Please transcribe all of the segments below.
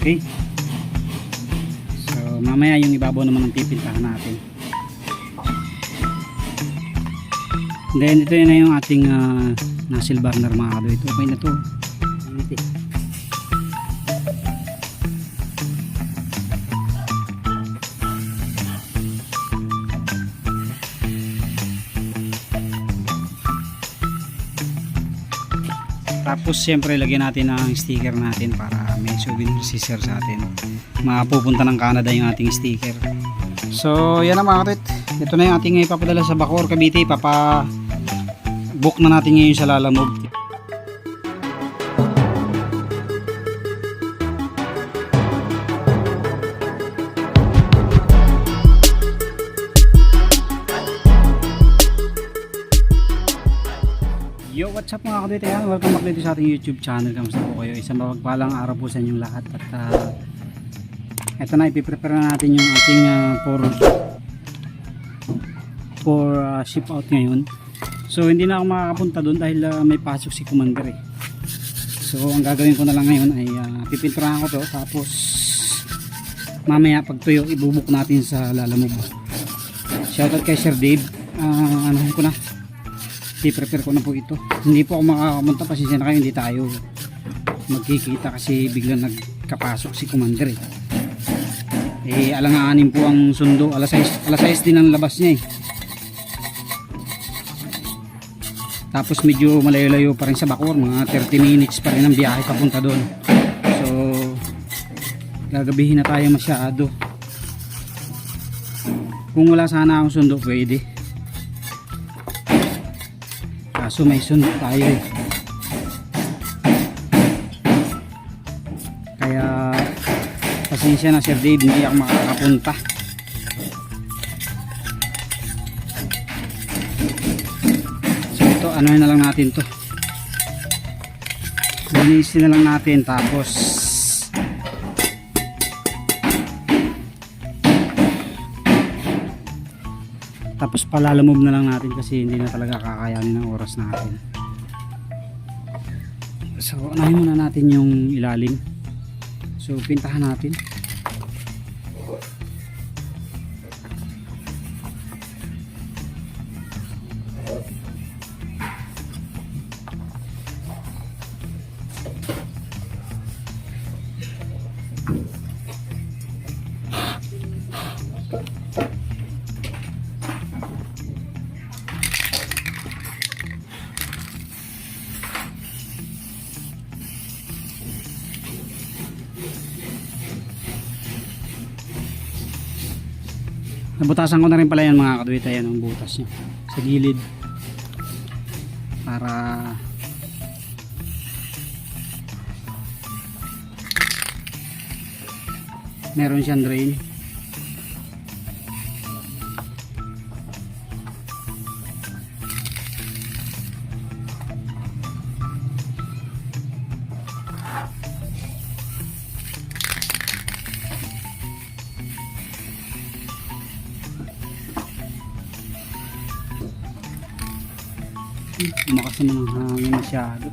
Okay. So mamaya yung ibabaw naman ang pipintahan natin. Then ito na yung ating nozzle burner mga kadoy. Ito okay na to. Tapos siyempre lagyan natin ang sticker natin para may souvenir si sir sa atin. Mapupunta ng Canada yung ating sticker. So yan na mga katit. Ito na yung ating ipapadala sa Bacoor, Cavite. Book na natin ngayon sa Lalamove. Yo, what's up mga kadete? Welcome back dito sa ating YouTube channel. Kamusta po kayo? Isang mapagpalang araw po sa inyong lahat. At eto na, ipiprepare na natin yung ating for ship out ngayon. So hindi na ako makakapunta doon dahil may pasok si Commander eh. So ang gagawin ko na lang ngayon ay pipinturahan ko to. Tapos mamaya pag tuyo ibubuk natin sa Lalamove. Shoutout kay Sir Dave. Ano ko na, i-prepare ko na po ito. Hindi po ako makakapunta, pasensya na kayo, hindi tayo magkikita kasi biglang nagkapasok si Commander eh. Alanganin po ang sundo, alas 6 din ang labas niya eh. Tapos medyo malayo-layo pa rin sa Bacoor, mga 30 minutes pa rin ang biyahe papunta doon. So gagabihin na tayo masyado. Kung wala sana akong sundo pwede, kaso may sundo tayo eh. Kaya pasensya na Sir Dave, hindi ako makakapunta. So ito, ano na lang natin to, linisin na lang natin. Tapos palalamove na lang natin kasi hindi na talaga kakayanin ng oras natin. So unahin muna natin yung ilalim. So pintahan natin. Nabutasan ko na rin pala yan mga kaduwita, yan ang butas niya sa gilid para meron siyang drain. Lumakas naman ang hangin masyado.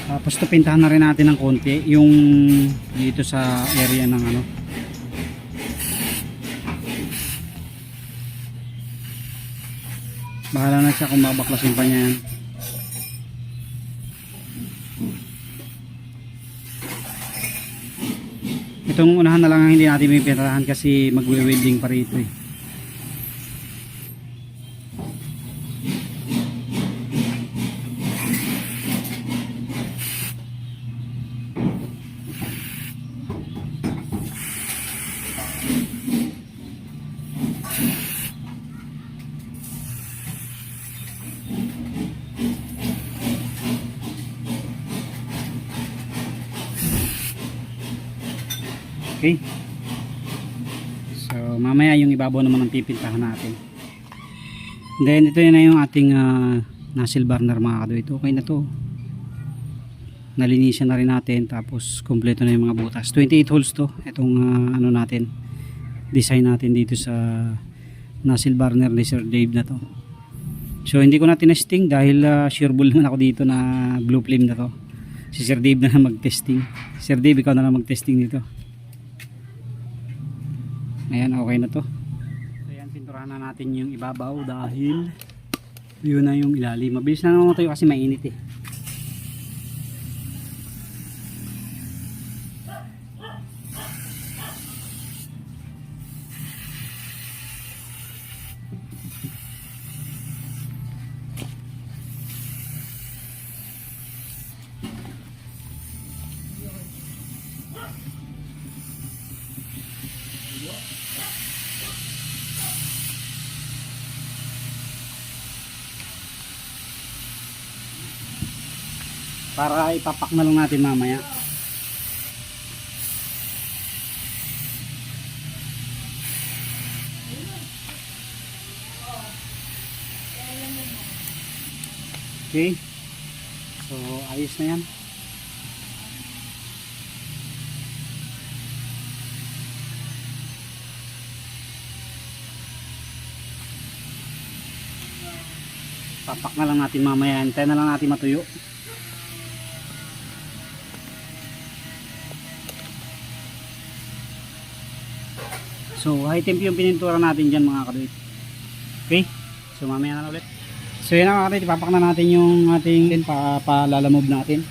Tapos to pintahan na rin natin ng konti yung dito sa area ng ano, bahala na siya kung babaklasin pa niya yan. Itong unahan na lang ang hindi natin pipinturahan kasi magwe-welding pa rito eh. Okay. So mamaya yung ibabaw naman ang pipintahan natin. Then ito na yung ating nozzle burner mga kadoy. Ito okay na to. Nalinisan na rin natin tapos kompleto na yung mga butas. 28 holes to. Itong ano natin, design natin dito sa nozzle burner ni Sir Dave na to. So hindi ko na tinesting dahil sure bull naman ako dito na blue flame na to. Si Sir Dave na mag-testing. Sir Dave, ikaw na lang mag-testing dito. Ayan, okay na to. So ayan, pinturahan na natin yung ibabaw dahil yun na yung ilalim. Mabilis na naman tayo kasi mainit eh. Para ipapak na lang natin mamaya. Okay. So ayos na yan. Papak na lang natin mamaya. Hintayin na lang natin matuyo. So high temp yung pinintura natin dyan mga kadoy. Okay. So mamaya na ulit. So yun mga kadoy, ipapak na natin yung ating palalamove natin.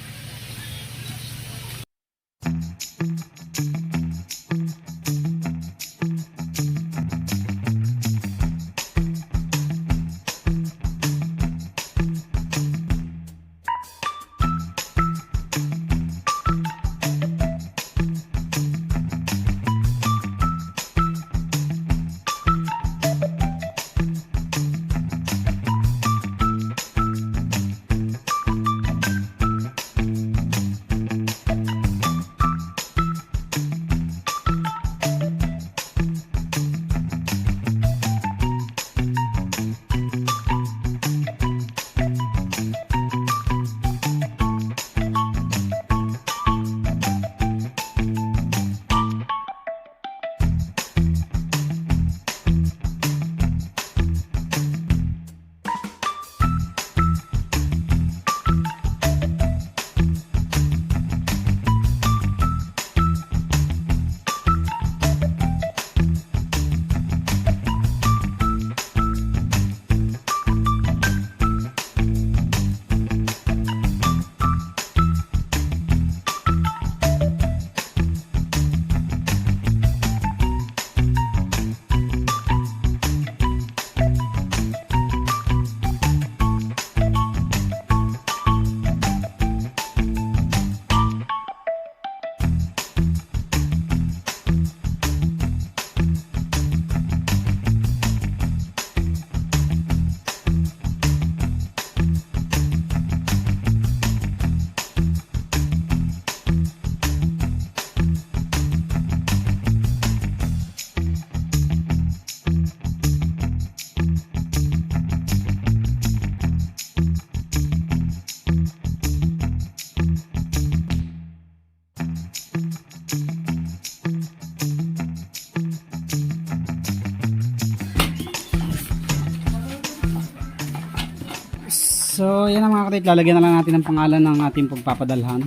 So yan ang mga katit, lalagyan na lang natin ng pangalan ng ating pagpapadalhan.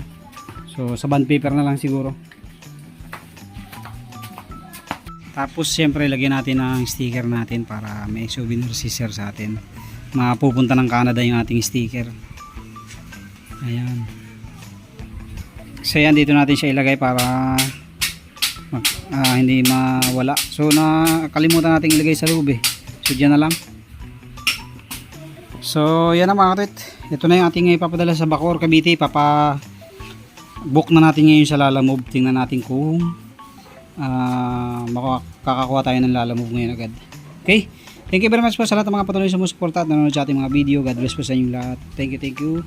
So sa bond paper na lang siguro. Tapos siyempre lagyan natin ng sticker natin para may souvenir si sir sa atin. Mapupunta ng Canada yung ating sticker. Ayan. So yan, dito natin siya ilagay para hindi mawala. So nakalimutan nating ilagay sa loob so dyan na lang. So yan na mga katit, ito na yung ating ipapadala sa Bacoor, Cavite. Book na natin ngayon sa Lalamove. Tingnan natin kung makakakuha tayo ng Lalamove ngayon agad. Okay, thank you very much po sa lahat ng mga patuloy sa sumusuporta at nanonood sa ating mga video. God bless po sa inyong lahat. Thank you.